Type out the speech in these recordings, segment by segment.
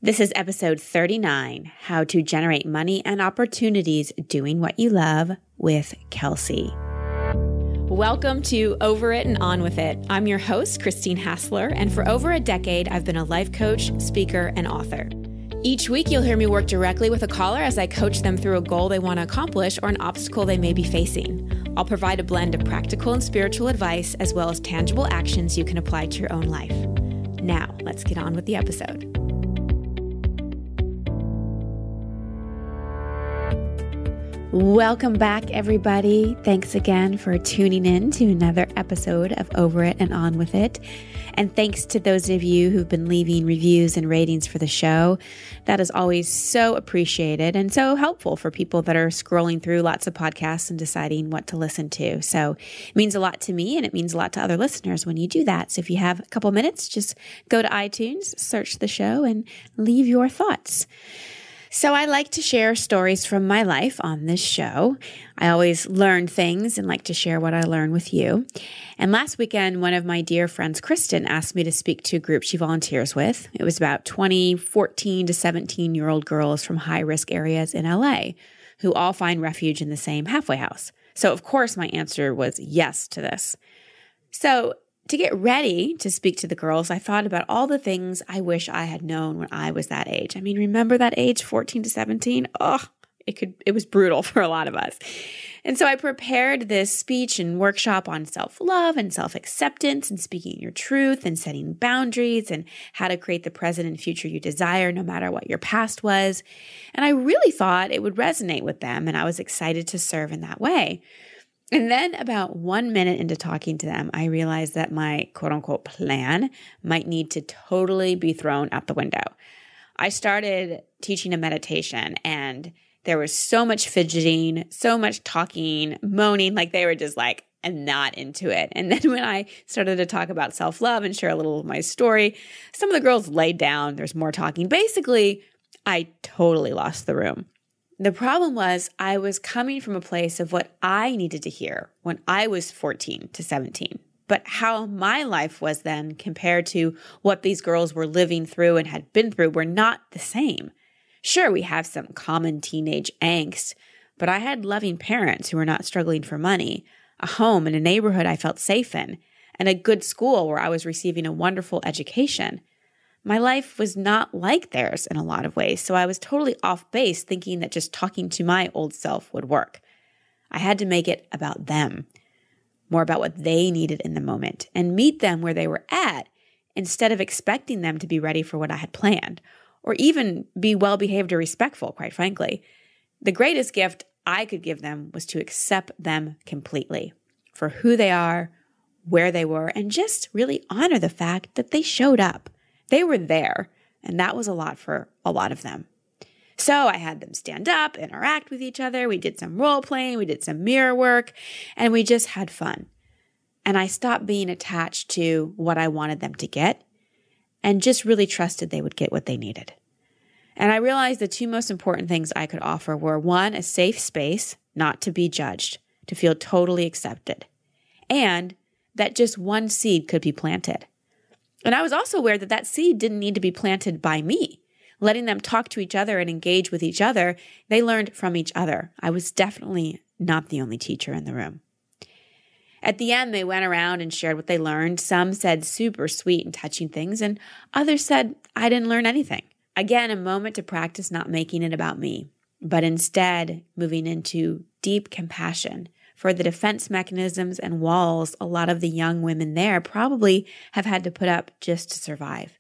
This is episode 39, How to Generate Money and Opportunities Doing What You Love with Kelsey. Welcome to Over It and On With It. I'm your host, Christine Hassler, and for over a decade, I've been a life coach, speaker, and author. Each week, you'll hear me work directly with a caller as I coach them through a goal they want to accomplish or an obstacle they may be facing. I'll provide a blend of practical and spiritual advice, as well as tangible actions you can apply to your own life. Now, let's get on with the episode. Welcome back, everybody. Thanks again for tuning in to another episode of Over It and On With It. And thanks to those of you who've been leaving reviews and ratings for the show. That is always so appreciated and so helpful for people that are scrolling through lots of podcasts and deciding what to listen to. So it means a lot to me and it means a lot to other listeners when you do that. So if you have a couple minutes, just go to iTunes, search the show, and leave your thoughts. So I like to share stories from my life on this show. I always learn things and like to share what I learn with you. And last weekend, one of my dear friends, Kristen, asked me to speak to a group she volunteers with. It was about 14 to 17-year-old girls from high-risk areas in LA who all find refuge in the same halfway house. So of course, my answer was yes to this. So to get ready to speak to the girls, I thought about all the things I wish I had known when I was that age. I mean, remember that age, 14 to 17? Oh, it was brutal for a lot of us. And so I prepared this speech and workshop on self-love and self-acceptance and speaking your truth and setting boundaries and how to create the present and future you desire no matter what your past was. And I really thought it would resonate with them, and I was excited to serve in that way. And then about 1 minute into talking to them, I realized that my quote-unquote plan might need to totally be thrown out the window. I started teaching a meditation, and there was so much fidgeting, so much talking, moaning, like they were just like not into it. And then when I started to talk about self-love and share a little of my story, some of the girls laid down. There's more talking. Basically, I totally lost the room. The problem was I was coming from a place of what I needed to hear when I was 14 to 17, but how my life was then compared to what these girls were living through and had been through were not the same. Sure, we have some common teenage angst, but I had loving parents who were not struggling for money, a home and a neighborhood I felt safe in, and a good school where I was receiving a wonderful education. My life was not like theirs in a lot of ways, so I was totally off base thinking that just talking to my old self would work. I had to make it about them, more about what they needed in the moment, and meet them where they were at instead of expecting them to be ready for what I had planned, or even be well-behaved or respectful, quite frankly. The greatest gift I could give them was to accept them completely for who they are, where they were, and just really honor the fact that they showed up. They were there, and that was a lot for a lot of them. So I had them stand up, interact with each other. We did some role playing, we did some mirror work, and we just had fun. And I stopped being attached to what I wanted them to get and just really trusted they would get what they needed. And I realized the two most important things I could offer were, one, a safe space, not to be judged, to feel totally accepted, and that just one seed could be planted. And I was also aware that that seed didn't need to be planted by me. Letting them talk to each other and engage with each other, they learned from each other. I was definitely not the only teacher in the room. At the end, they went around and shared what they learned. Some said super sweet and touching things, and others said, I didn't learn anything. Again, a moment to practice not making it about me, but instead moving into deep compassion for the defense mechanisms and walls a lot of the young women there probably have had to put up just to survive.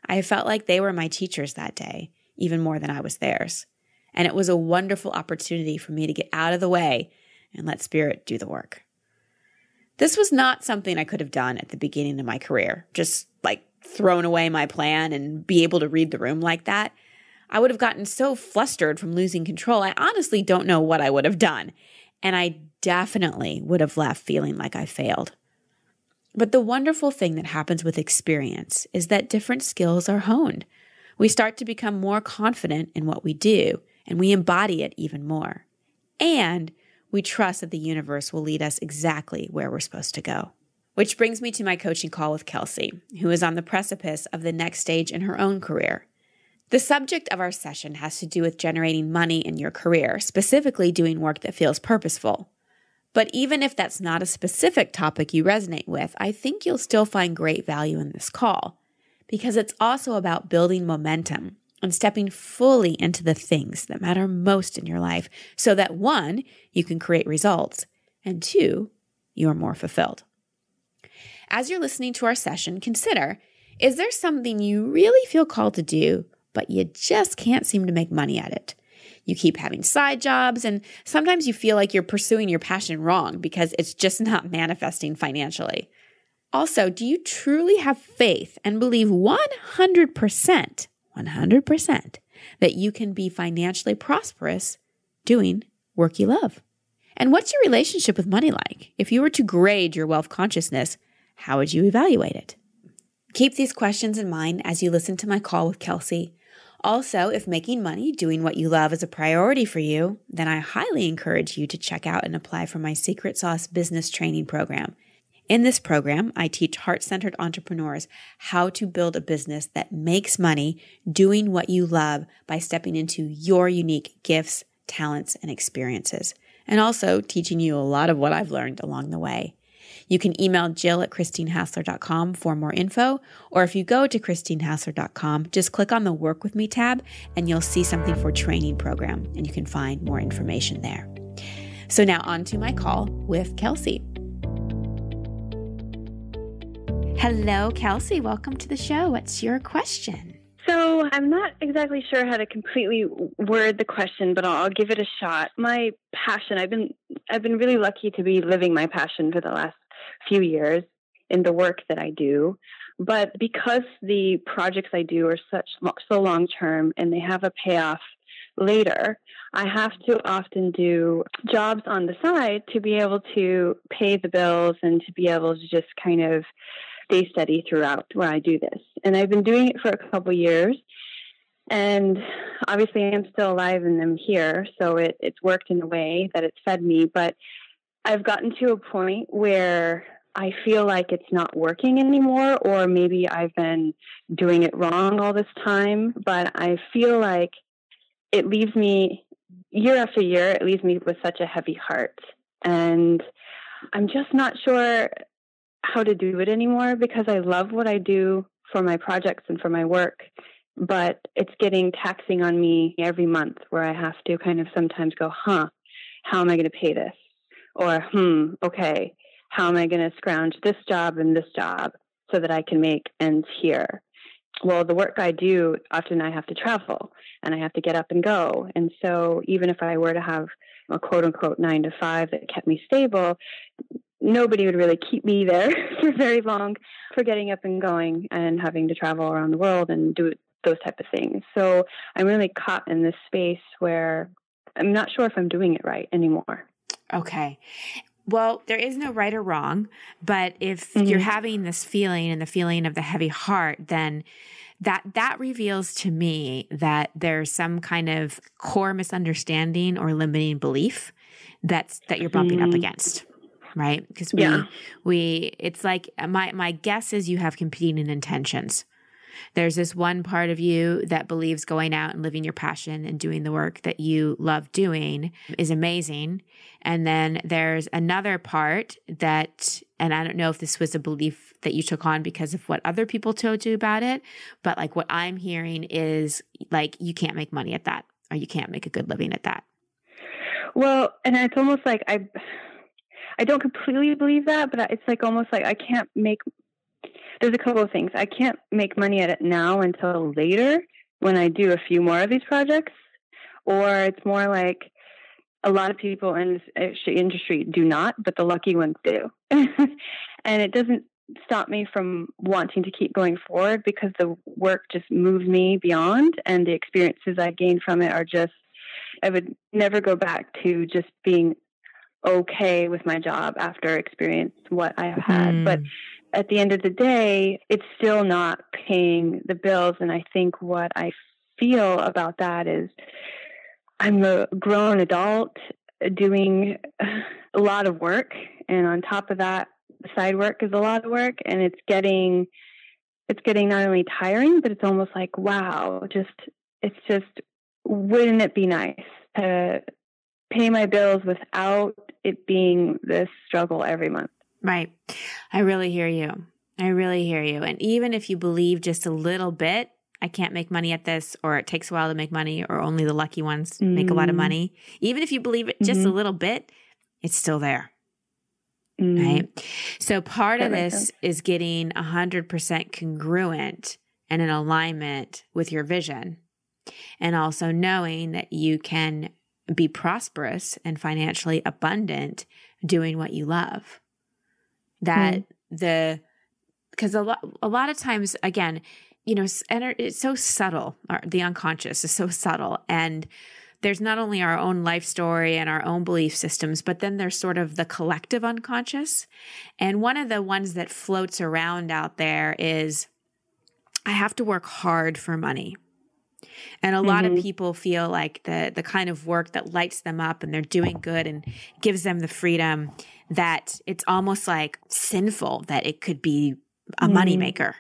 I felt like they were my teachers that day, even more than I was theirs. And it was a wonderful opportunity for me to get out of the way and let Spirit do the work. This was not something I could have done at the beginning of my career, just like thrown away my plan and be able to read the room like that. I would have gotten so flustered from losing control. I honestly don't know what I would have done. And I definitely would have left feeling like I failed. But the wonderful thing that happens with experience is that different skills are honed. We start to become more confident in what we do, and we embody it even more. And we trust that the universe will lead us exactly where we're supposed to go. Which brings me to my coaching call with Kelsey, who is on the precipice of the next stage in her own career. The subject of our session has to do with generating money in your career, specifically doing work that feels purposeful. But even if that's not a specific topic you resonate with, I think you'll still find great value in this call, because it's also about building momentum and stepping fully into the things that matter most in your life so that 1, you can create results, and 2, you're more fulfilled. As you're listening to our session, consider, is there something you really feel called to do, but you just can't seem to make money at it? You keep having side jobs, and sometimes you feel like you're pursuing your passion wrong because it's just not manifesting financially. Also, do you truly have faith and believe 100% that you can be financially prosperous doing work you love? And what's your relationship with money like? If you were to grade your wealth consciousness, how would you evaluate it? Keep these questions in mind as you listen to my call with Kelsey. Also, if making money doing what you love is a priority for you, then I highly encourage you to check out and apply for my Secret Sauce Business Training Program. In this program, I teach heart-centered entrepreneurs how to build a business that makes money doing what you love by stepping into your unique gifts, talents, and experiences, and also teaching you a lot of what I've learned along the way. You can email Jill@ChristineHassler.com for more info, or if you go to ChristineHassler.com, just click on the Work With Me tab and you'll see something for training program, and you can find more information there. So now on to my call with Kelsey. Hello, Kelsey. Welcome to the show. What's your question? So I'm not exactly sure how to completely word the question, but I'll give it a shot. My passion, I've been really lucky to be living my passion for the last few years in the work that I do. But because the projects I do are so long term and they have a payoff later, I have to often do jobs on the side to be able to pay the bills and to be able to just kind of stay steady throughout when I do this. And I've been doing it for a couple years. And obviously I'm still alive and I'm here. So it's worked in a way that it's fed me. But I've gotten to a point where I feel like it's not working anymore, or maybe I've been doing it wrong all this time. But I feel like it leaves me, year after year, it leaves me with such a heavy heart. And I'm just not sure how to do it anymore, because I love what I do for my projects and for my work, but it's getting taxing on me every month, where I have to kind of sometimes go, how am I going to pay this? Or, okay, how am I going to scrounge this job and this job so that I can make ends here? Well, the work I do, often I have to travel and I have to get up and go. And so even if I were to have a quote unquote 9-to-5 that kept me stable, nobody would really keep me there for very long for getting up and going and having to travel around the world and do those type of things. So I'm really caught in this space where I'm not sure if I'm doing it right anymore. Okay. Well, there is no right or wrong, but if you're having this feeling and the feeling of the heavy heart, then that reveals to me that there's some kind of core misunderstanding or limiting belief that you're bumping up against. Right? Because it's like my guess is you have competing intentions. There's this one part of you that believes going out and living your passion and doing the work that you love doing is amazing. And then there's another part that, and I don't know if this was a belief that you took on because of what other people told you about it, but like what I'm hearing is like, you can't make money at that, or you can't make a good living at that. Well, and it's almost like I don't completely believe that, but it's like almost like I can't make, there's a couple of things. I can't make money at it now until later when I do a few more of these projects, or it's more like a lot of people in this industry do not, but the lucky ones do. And it doesn't stop me from wanting to keep going forward, because the work just moves me beyond, and the experiences I gain from it are just, I would never go back to just being okay with my job after experience what I have had. But at the end of the day, it's still not paying the bills. And I think what I feel about that is I'm a grown adult doing a lot of work. And on top of that, the side work is a lot of work, and it's getting not only tiring, but it's almost like, wow, just it's just, wouldn't it be nice to pay my bills without it being this struggle every month? Right. I really hear you. I really hear you. And even if you believe just a little bit, I can't make money at this, or it takes a while to make money, or only the lucky ones make a lot of money. Even if you believe it just a little bit, it's still there. Right. So part of this is getting 100% congruent and in alignment with your vision. And also knowing that you can be prosperous and financially abundant doing what you love. That because a lot of times, again, you know, it's so subtle. The unconscious is so subtle. And there's not only our own life story and our own belief systems, but then there's sort of the collective unconscious. And one of the ones that floats around out there is, I have to work hard for money. And a lot of people feel like the kind of work that lights them up and they're doing good and gives them the freedom, that it's almost like sinful that it could be a moneymaker.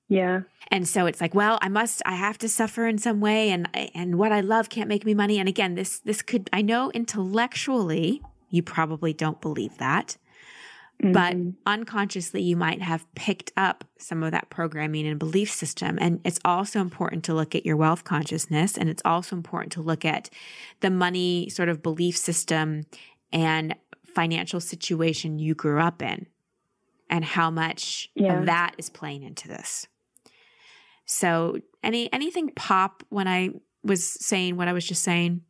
Yeah. And so it's like, well, I have to suffer in some way, and what I love can't make me money. And again, this could, I know intellectually you probably don't believe that, but unconsciously you might have picked up some of that programming and belief system. And it's also important to look at your wealth consciousness, and it's also important to look at the money sort of belief system and financial situation you grew up in, and how much of that is playing into this. So anything pop when I was saying what I was just saying?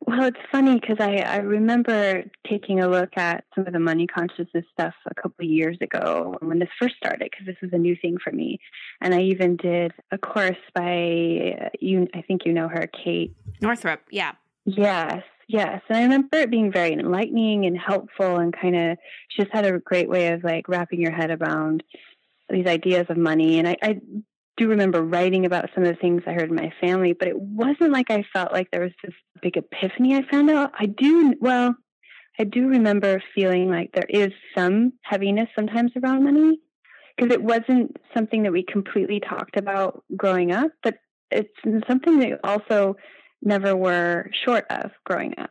Well, it's funny because I remember taking a look at some of the money consciousness stuff a couple of years ago when this first started, because this was a new thing for me. And I even did a course by, I think you know her, Kate Northrup. Yeah. Yes. And I remember it being very enlightening and helpful, and kind of, she just had a great way of like wrapping your head around these ideas of money. And I do remember writing about some of the things I heard in my family, but it wasn't like I felt like there was this big epiphany I found out. I do remember feeling like there is some heaviness sometimes around money, because it wasn't something that we completely talked about growing up, but it's something that we also never were short of growing up.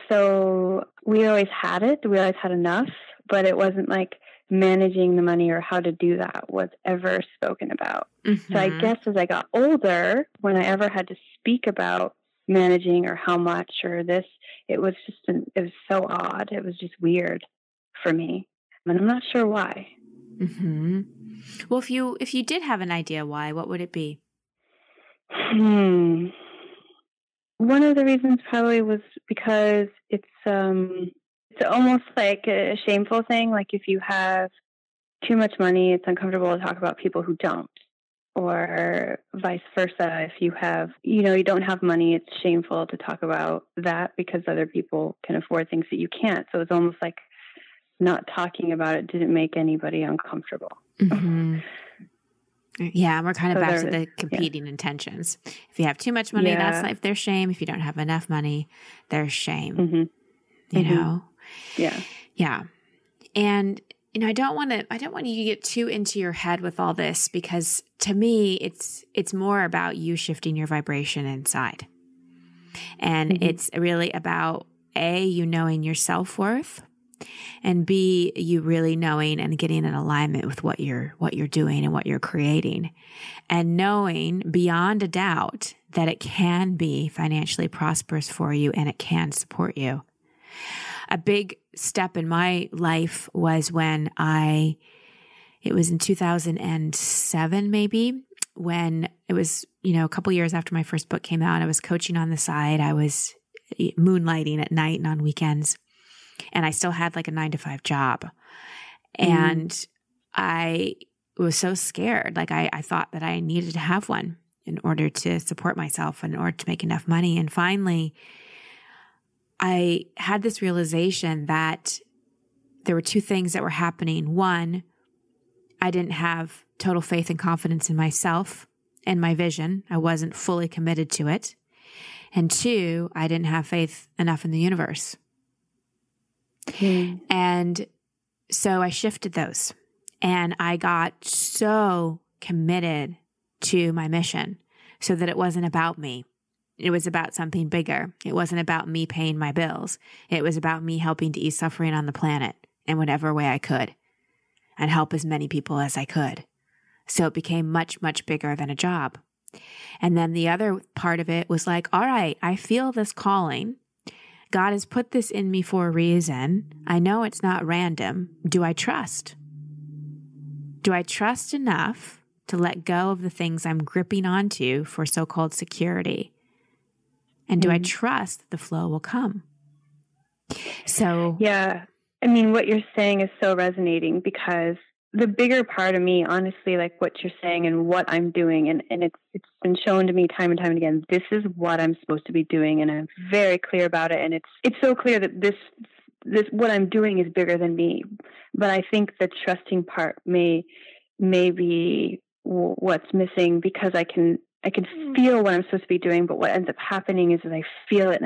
So we always had it. We always had enough, but it wasn't like managing the money or how to do that was ever spoken about. So I guess as I got older, when I ever had to speak about managing or how much or this, it was so odd. It was just weird for me. And I'm not sure why. Well, if you did have an idea why, what would it be? One of the reasons probably was because it's almost like a shameful thing. Like if you have too much money, it's uncomfortable to talk about people who don't, or vice versa. If you have, you don't have money, it's shameful to talk about that because other people can afford things that you can't. So it's almost like not talking about it didn't make anybody uncomfortable. Yeah, and we're kind of back to the competing intentions. If you have too much money, that's like there's shame. If you don't have enough money, there's shame. You know? Yeah. Yeah. And I don't want you to get too into your head with all this, because to me it's more about you shifting your vibration inside. And it's really about A, you knowing your self-worth, and B, you really knowing and getting in alignment with what you're doing and what you're creating, and knowing beyond a doubt that it can be financially prosperous for you and it can support you. A big step in my life was when it was in 2007 maybe, when it was, a couple years after my first book came out. I was coaching on the side. I was moonlighting at night and on weekends. And I still had like a 9-to-5 job. And I was so scared. Like I thought that I needed to have one in order to support myself and in order to make enough money. And finally, I had this realization that there were two things that were happening. One, I didn't have total faith and confidence in myself and my vision. I wasn't fully committed to it. And two, I didn't have faith enough in the universe. And so I shifted those, and I got so committed to my mission so that it wasn't about me. It was about something bigger. It wasn't about me paying my bills. It was about me helping to ease suffering on the planet in whatever way I could and help as many people as I could. So it became much, much bigger than a job. And then the other part of it was like, all right, I feel this calling. God has put this in me for a reason. I know it's not random. Do I trust? Do I trust enough to let go of the things I'm gripping onto for so-called security? And do I trust that the flow will come? So, yeah, I mean, what you're saying is so resonating, because the bigger part of me, honestly, like what you're saying and what I'm doing, and it's been shown to me time and time again, this is what I'm supposed to be doing, and I'm very clear about it. And it's so clear that this what I'm doing is bigger than me. But I think the trusting part may be what's missing, because I can feel what I'm supposed to be doing, but what ends up happening is that I feel it,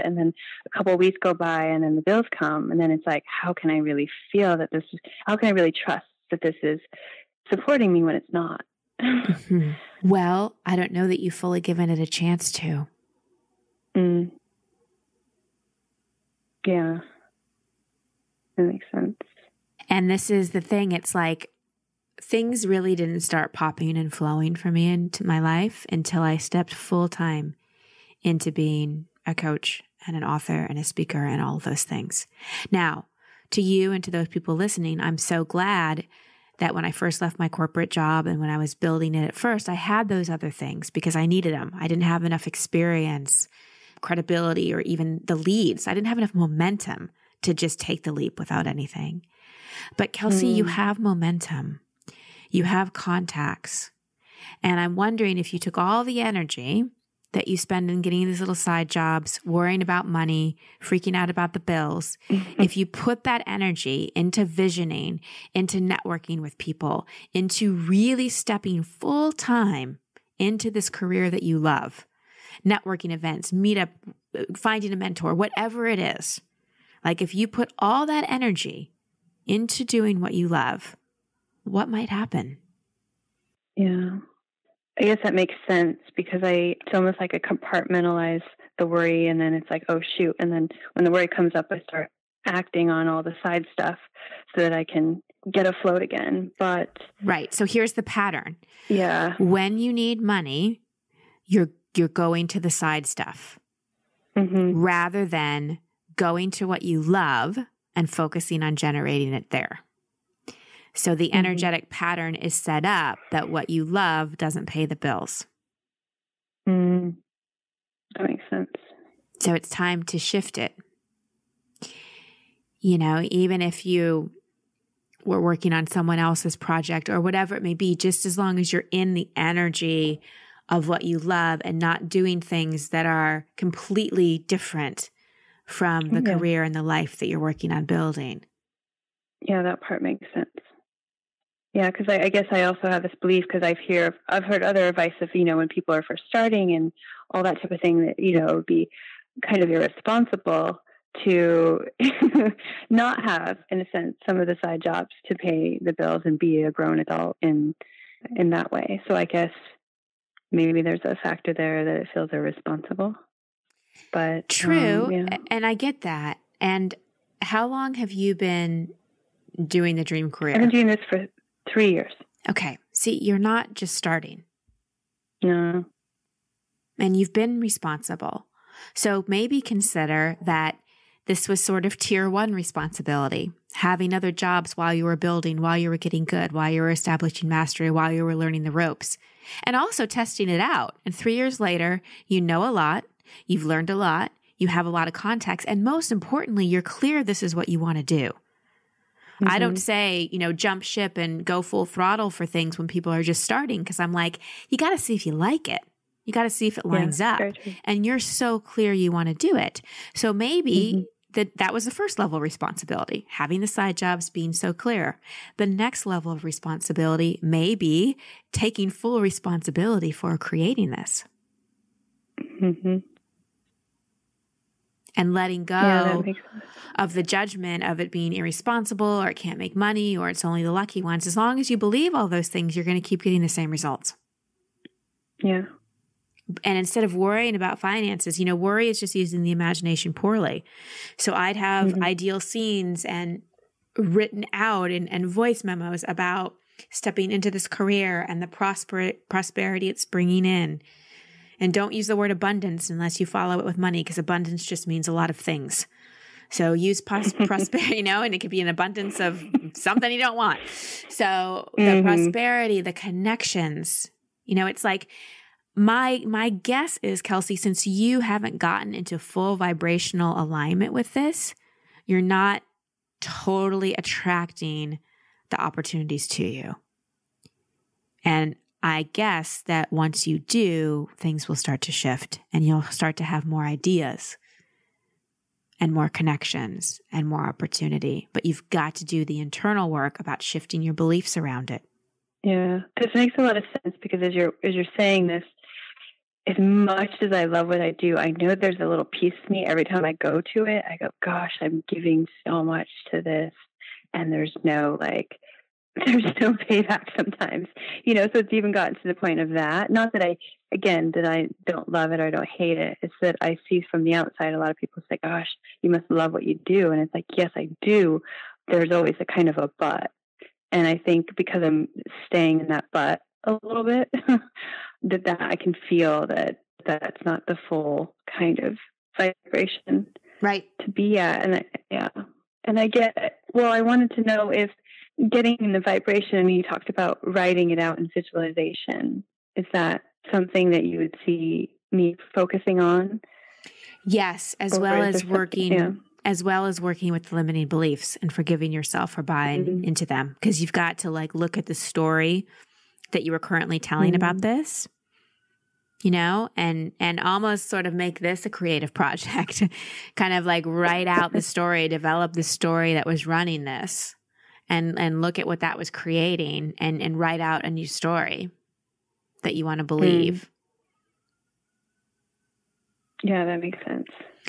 and then a couple of weeks go by, and then the bills come, and then it's like, how can I really feel that how can I really trust that this is supporting me when it's not? Mm-hmm. Well, I don't know that you've fully given it a chance to. Yeah, that makes sense. And this is the thing. It's like, things really didn't start popping and flowing for me into my life until I stepped full time into being a coach and an author and a speaker and all of those things. Now, to you and to those people listening, I'm so glad that when I first left my corporate job and when I was building it at first, I had those other things because I needed them. I didn't have enough experience, credibility, or even the leads. I didn't have enough momentum to just take the leap without anything. But Kelsey, you have momentum. You have contacts. And I'm wondering if you took all the energy that you spend in getting these little side jobs, worrying about money, freaking out about the bills, if you put that energy into visioning, into networking with people, into really stepping full time into this career that you love, networking events, meetup, finding a mentor, whatever it is, like if you put all that energy into doing what you love, what might happen? Yeah, I guess that makes sense, because it's almost like I compartmentalize the worry, and then it's like, oh shoot. And then when the worry comes up, I start acting on all the side stuff so that I can get afloat again. But right. So here's the pattern. Yeah. When you need money, you're going to the side stuff rather than going to what you love and focusing on generating it there. So the energetic pattern is set up that what you love doesn't pay the bills. That makes sense. So it's time to shift it. You know, even if you were working on someone else's project or whatever it may be, just as long as you're in the energy of what you love and not doing things that are completely different from the career and the life that you're working on building. Yeah, that part makes sense. Yeah, because I guess I also have this belief, because I've heard other advice of, when people are first starting and all that type of thing, that, it would be kind of irresponsible to not have, in a sense, some of the side jobs to pay the bills and be a grown adult in that way. So I guess maybe there's a factor there that it feels irresponsible. But true. And I get that. And how long have you been doing the dream career? I've been doing this for 3 years. Okay. See, you're not just starting. No. And you've been responsible. So maybe consider that this was sort of tier 1 responsibility, having other jobs while you were building, while you were getting good, while you were establishing mastery, while you were learning the ropes, and also testing it out. And 3 years later, you know a lot, you've learned a lot, you have a lot of contacts, and most importantly, you're clear this is what you want to do. I don't say, jump ship and go full throttle for things when people are just starting, because I'm like, you got to see if you like it. You got to see if it lines up. And you're so clear you want to do it. So maybe that was the first level of responsibility, having the side jobs, being so clear. The next level of responsibility may be taking full responsibility for creating this. And letting go of the judgment of it being irresponsible, or it can't make money, or it's only the lucky ones. As long as you believe all those things, you're going to keep getting the same results. Yeah. And instead of worrying about finances, worry is just using the imagination poorly. So I'd have ideal scenes and written out and voice memos about stepping into this career and the prosperity it's bringing in. And don't use the word abundance unless you follow it with money, because abundance just means a lot of things. So use prosperity, and it could be an abundance of something you don't want. So the prosperity, the connections, it's like, my guess is, Kelsey, since you haven't gotten into full vibrational alignment with this, you're not totally attracting the opportunities to you. And I guess that once you do, things will start to shift and you'll start to have more ideas and more connections and more opportunity. But you've got to do the internal work about shifting your beliefs around it. Yeah, this makes a lot of sense, because as you're saying this, as much as I love what I do, I know there's a little piece of me every time I go to it. I go, gosh, I'm giving so much to this, and there's no payback sometimes, so it's even gotten to the point of that. Not that I don't love it or I don't hate it. It's that I see from the outside, a lot of people say, gosh, you must love what you do. And it's like, yes, I do. There's always a kind of a but. And I think because I'm staying in that but a little bit, that I can feel that that's not the full kind of vibration to be at. And I get it. Well, I wanted to know if getting in the vibration, I mean, you talked about writing it out in visualization. Is that something that you would see me focusing on? Yes, as well as working with limiting beliefs and forgiving yourself for buying into them. Because you've got to look at the story that you were currently telling about this, and almost sort of make this a creative project, kind of write out the story, develop the story that was running this, and look at what that was creating, and write out a new story that you want to believe. Yeah, that makes sense.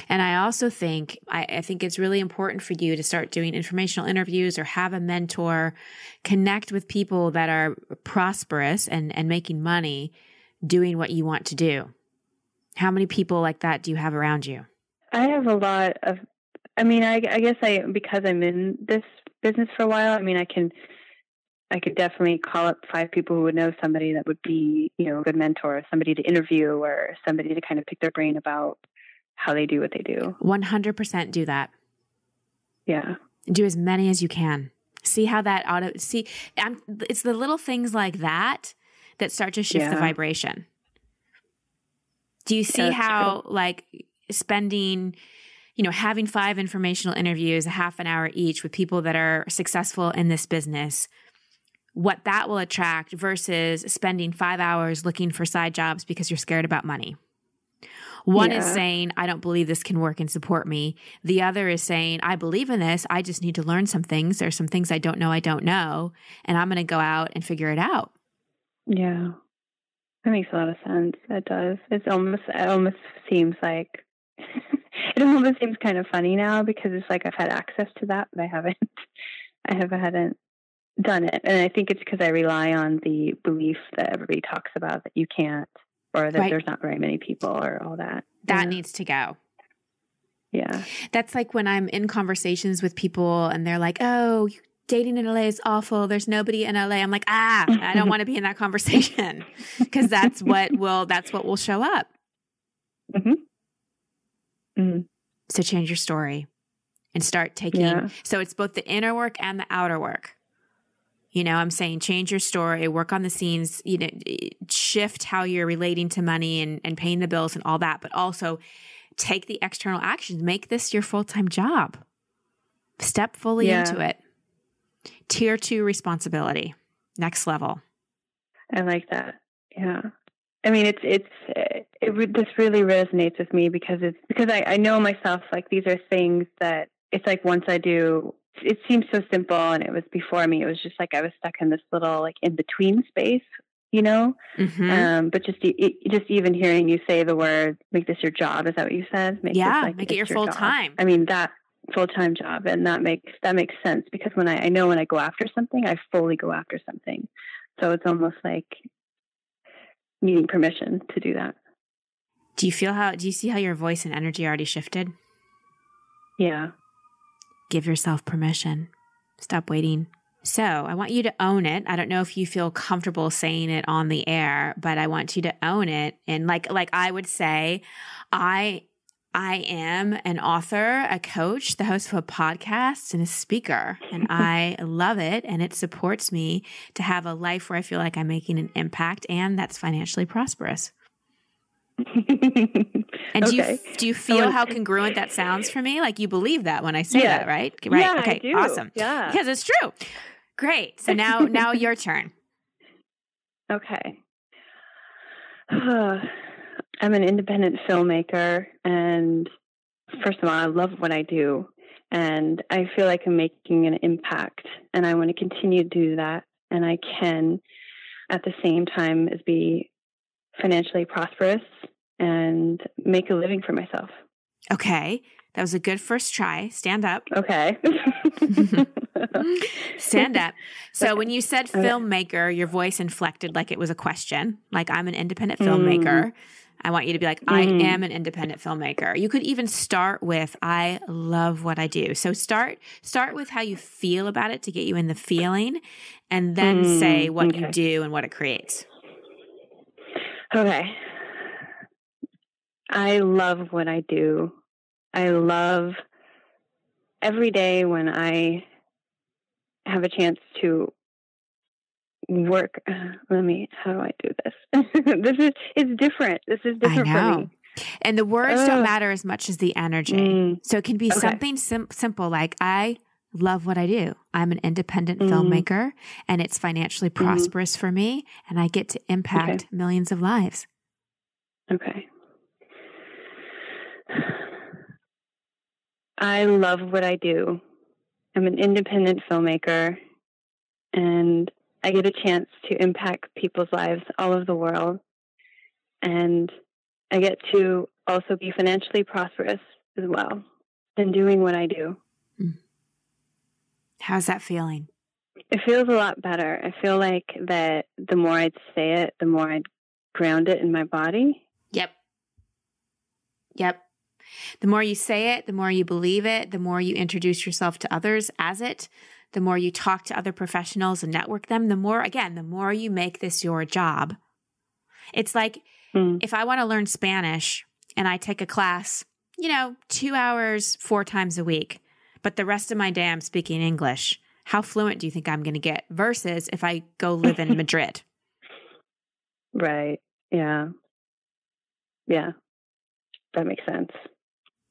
And I also think, I think it's really important for you to start doing informational interviews or have a mentor, connect with people that are prosperous and making money doing what you want to do. How many people like that do you have around you? I have a lot of, I guess because I'm in this business for a while, I could definitely call up 5 people who would know somebody that would be, a good mentor, somebody to interview, or somebody to kind of pick their brain about how they do what they do. 100% do that. Yeah. Do as many as you can. See how that it's the little things like that start to shift the vibration. Do you see how spending, having 5 informational interviews, a half an hour each with people that are successful in this business, what that will attract versus spending 5 hours looking for side jobs because you're scared about money? One is saying, I don't believe this can work and support me. The other is saying, I believe in this. I just need to learn some things. There's some things I don't know, and I'm going to go out and figure it out. Yeah. That makes a lot of sense. It does. It almost seems like, it almost seems kind of funny now, because it's like I've had access to that, but I haven't done it. And I think it's because I rely on the belief that everybody talks about, that you can't, or that there's not very many people, or all that. That needs to go. Yeah. That's like when I'm in conversations with people and they're like, oh, dating in LA is awful. There's nobody in LA. I'm like, I don't want to be in that conversation, because that's what will show up. Mm-hmm. Mm-hmm. So change your story and start taking, so it's both the inner work and the outer work. I'm saying change your story, work on the scenes, shift how you're relating to money and paying the bills and all that, but also take the external actions. Make this your full-time job. Step fully into it. Tier 2 responsibility. Next level. I like that. Yeah. This really resonates with me, because I know myself, these are things that it's like once I do, it seems so simple, and it was before me. It was just I was stuck in this little in between space, Mm-hmm. But just even hearing you say the word, make this your job. Is that what you said? Make it your full time. That full-time job, and that makes sense, because when I know when I go after something, I fully go after something. So it's almost like needing permission to do that. Do you see how your voice and energy already shifted? Yeah. Give yourself permission. Stop waiting. So I want you to own it. I don't know if you feel comfortable saying it on the air, but I want you to own it. And like I would say, I am an author, a coach, the host of a podcast, and a speaker. And I love it. And it supports me to have a life where I feel like I'm making an impact and that's financially prosperous. And Okay. do you feel how congruent that sounds for me? Like you believe that when I say that, right? Right. Yeah, okay. I do. Awesome. Yeah. Because it's true. Great. So now your turn. Okay. I'm an independent filmmaker, and first of all, I love what I do, and I feel like I'm making an impact, and I want to continue to do that, and I can at the same time as be financially prosperous and make a living for myself. Okay. That was a good first try. Stand up. Okay. Stand up. So when you said filmmaker, your voice inflected like it was a question, like I'm an independent filmmaker. I want you to be like, I am an independent filmmaker. You could even start with, I love what I do. So start with how you feel about it to get you in the feeling, and then say what you do and what it creates. Okay. I love what I do. I love every day when I have a chance to work. How do I do this? It's different. This is different for me. And the words don't matter as much as the energy. So it can be something simple like, I love what I do. I'm an independent filmmaker, and it's financially prosperous for me, and I get to impact millions of lives. Okay. I love what I do. I'm an independent filmmaker, and I get a chance to impact people's lives all over the world. And I get to also be financially prosperous as well in doing what I do. How's that feeling? It feels a lot better. I feel like that the more I'd say it, the more I'd ground it in my body. Yep. The more you say it, the more you believe it, the more you introduce yourself to others as it, the more you talk to other professionals and network them, the more you make this your job. It's like if I want to learn Spanish and I take a class, 2 hours, 4 times a week, but the rest of my day I'm speaking English, how fluent do you think I'm going to get versus if I go live in Madrid? Right. Yeah. Yeah. That makes sense.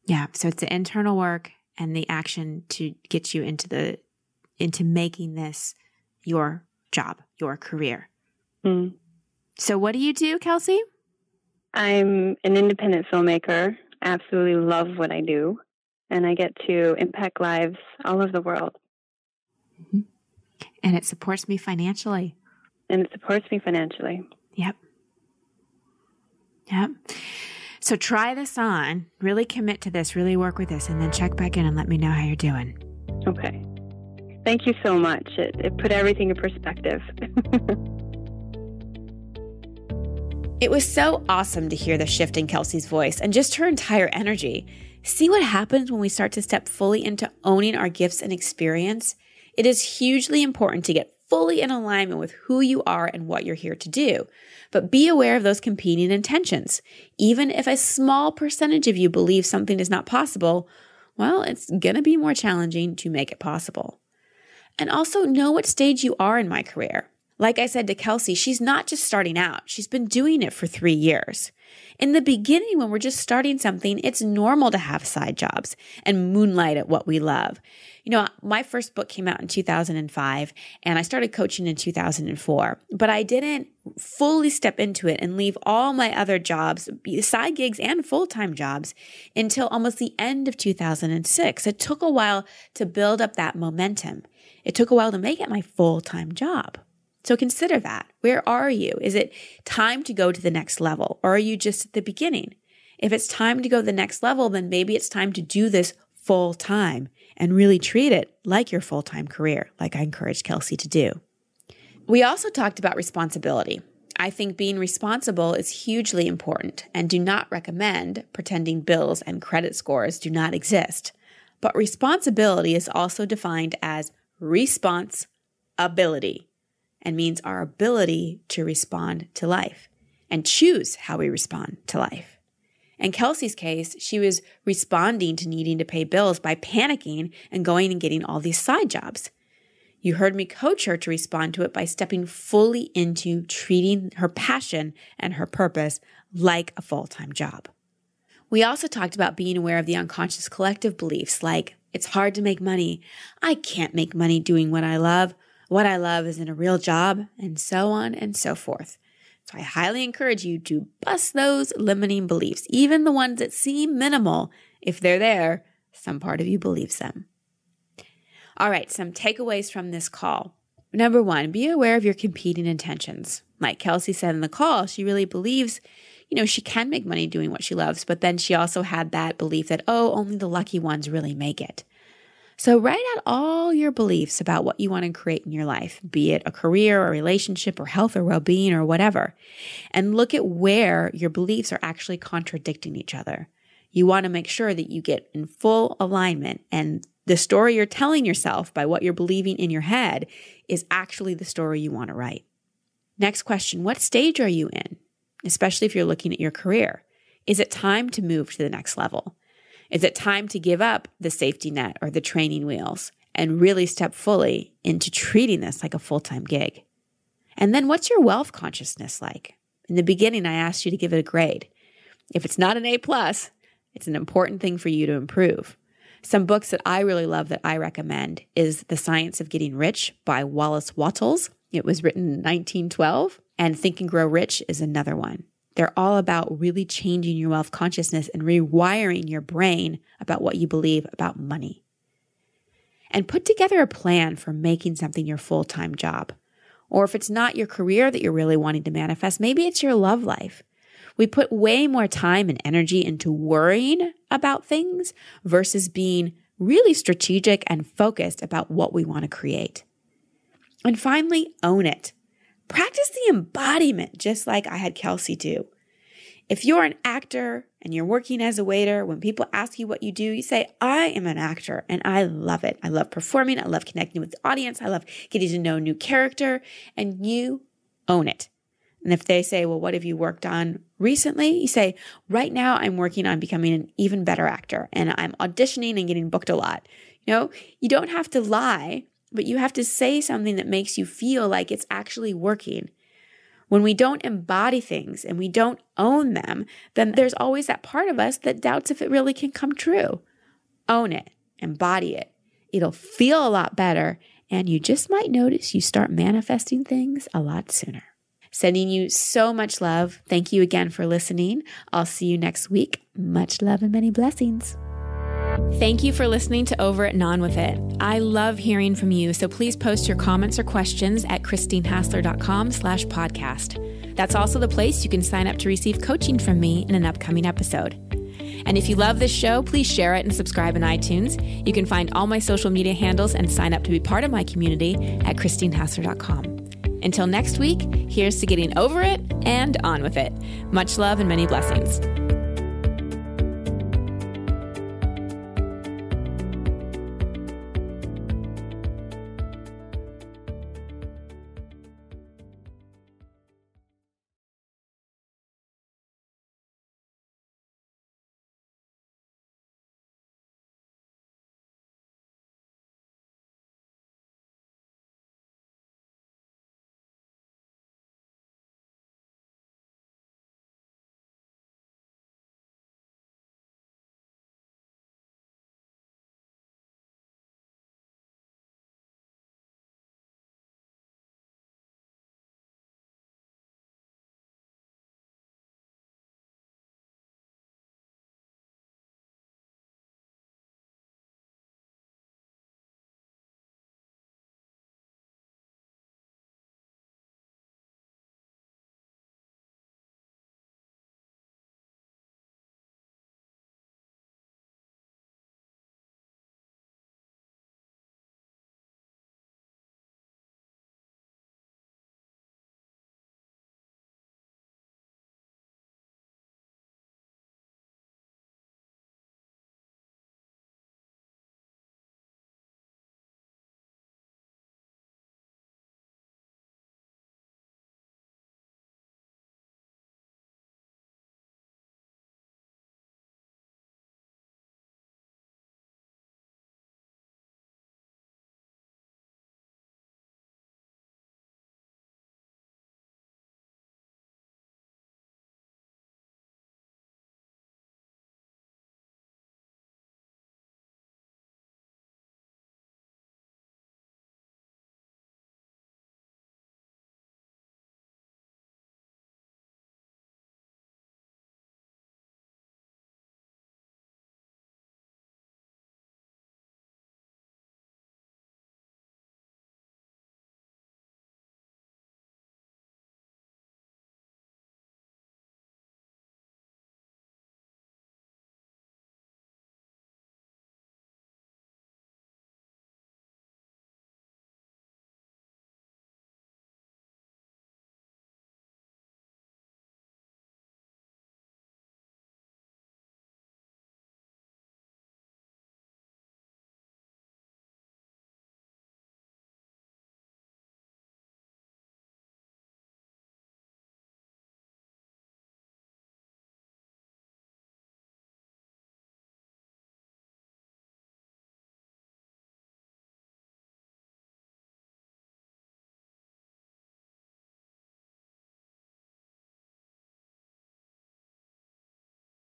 Yeah. So it's the internal work and the action to get you into making this your job, your career. So what do you do, Kelsey? I'm an independent filmmaker. I absolutely love what I do. And I get to impact lives all over the world. And it supports me financially. Yep. So try this on, really commit to this, really work with this, and then check back in and let me know how you're doing. Okay. Thank you so much. It put everything in perspective. It was so awesome to hear the shift in Kelsey's voice and just her entire energy. See what happens when we start to step fully into owning our gifts and experience? It is hugely important to get fully in alignment with who you are and what you're here to do. But be aware of those competing intentions. Even if a small percentage of you believe something is not possible, well, it's going to be more challenging to make it possible. And also know what stage you are in my career. Like I said to Kelsey, she's not just starting out. She's been doing it for 3 years. In the beginning, when we're just starting something, it's normal to have side jobs and moonlight at what we love. My first book came out in 2005, and I started coaching in 2004, but I didn't fully step into it and leave all my other jobs, side gigs and full-time jobs, until almost the end of 2006. It took a while to build up that momentum. It took a while to make it my full-time job. So consider that. Where are you? Is it time to go to the next level, or are you just at the beginning? If it's time to go to the next level, then maybe it's time to do this full time and really treat it like your full-time career, like I encouraged Kelsey to do. We also talked about responsibility. I think being responsible is hugely important and do not recommend pretending bills and credit scores do not exist. But responsibility is also defined as response-ability and means our ability to respond to life and choose how we respond to life. In Kelsey's case, she was responding to needing to pay bills by panicking and going and getting all these side jobs. You heard me coach her to respond to it by stepping fully into treating her passion and her purpose like a full-time job. We also talked about being aware of the unconscious collective beliefs like, it's hard to make money, I can't make money doing what I love isn't a real job, and so on and so forth. So I highly encourage you to bust those limiting beliefs, even the ones that seem minimal. If they're there, some part of you believes them. All right, some takeaways from this call. Number 1, be aware of your competing intentions. Like Kelsey said in the call, she really believes, she can make money doing what she loves, but then she also had that belief that, only the lucky ones really make it. So write out all your beliefs about what you want to create in your life, be it a career or relationship or health or well-being or whatever, and look at where your beliefs are actually contradicting each other. You want to make sure that you get in full alignment and the story you're telling yourself by what you're believing in your head is actually the story you want to write. Next question, what stage are you in? Especially if you're looking at your career. Is it time to move to the next level? Is it time to give up the safety net or the training wheels and really step fully into treating this like a full-time gig? And then what's your wealth consciousness like? In the beginning, I asked you to give it a grade. If it's not an A+, it's an important thing for you to improve. Some books that I really love that I recommend is The Science of Getting Rich by Wallace Wattles. It was written in 1912, and Think and Grow Rich is another one. They're all about really changing your wealth consciousness and rewiring your brain about what you believe about money. And put together a plan for making something your full-time job. Or if it's not your career that you're really wanting to manifest, maybe it's your love life. We put way more time and energy into worrying about things versus being really strategic and focused about what we want to create. And finally, own it. Practice the embodiment just like I had Kelsey do. If you're an actor and you're working as a waiter, when people ask you what you do, you say, I am an actor and I love it. I love performing. I love connecting with the audience. I love getting to know a new character, and you own it. And if they say, well, what have you worked on recently? You say, right now I'm working on becoming an even better actor and I'm auditioning and getting booked a lot. You don't have to lie, but you have to say something that makes you feel like it's actually working. When we don't embody things and we don't own them, then there's always that part of us that doubts if it really can come true. Own it, embody it. It'll feel a lot better, and you just might notice you start manifesting things a lot sooner. Sending you so much love. Thank you again for listening. I'll see you next week. Much love and many blessings. Thank you for listening to Over It and On With It. I love hearing from you, so please post your comments or questions at christinehassler.com/podcast. That's also the place you can sign up to receive coaching from me in an upcoming episode. And if you love this show, please share it and subscribe in iTunes. You can find all my social media handles and sign up to be part of my community at christinehassler.com. Until next week, here's to getting over it and on with it. Much love and many blessings.